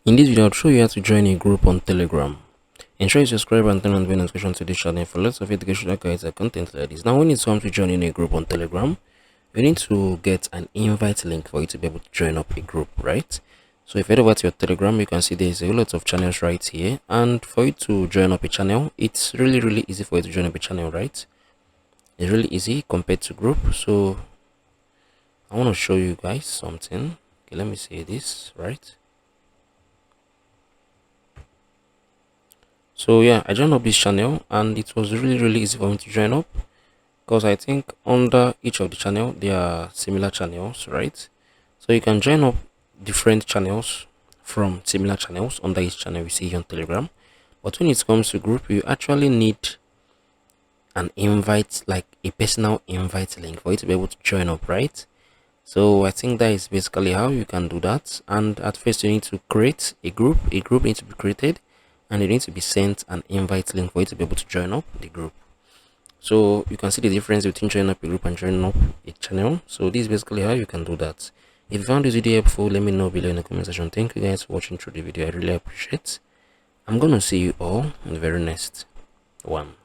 In this video, I'll show you how to join a group on Telegram. Ensure you subscribe and turn on the bell notification to this channel for lots of educational guides and content like this. Now, when it comes to joining a group on Telegram, you need to get an invite link for you to be able to join up a group, right? So if you head over to your Telegram, you can see there's a lot of channels right here. And for you to join up a channel, it's really easy for you to join up a channel, right? It's really easy compared to group. So I want to show you guys something. Okay, let me say this, right? So yeah, I joined up this channel and it was really easy for me to join up because I think under each of the channel there are similar channels, right? So you can join up different channels from similar channels under each channel we see here on Telegram. But when it comes to group, you actually need an invite, like a personal invite link for you to be able to join up, right? So I think that is basically how you can do that. And at first you need to create a group needs to be created, and you need to be sent an invite link for you to be able to join up the group. So you can see the difference between joining up a group and joining up a channel. So this is basically how you can do that. If you found this video helpful, let me know below in the comment section. Thank you guys for watching through the video. I really appreciate it. I'm gonna see you all in the very next one.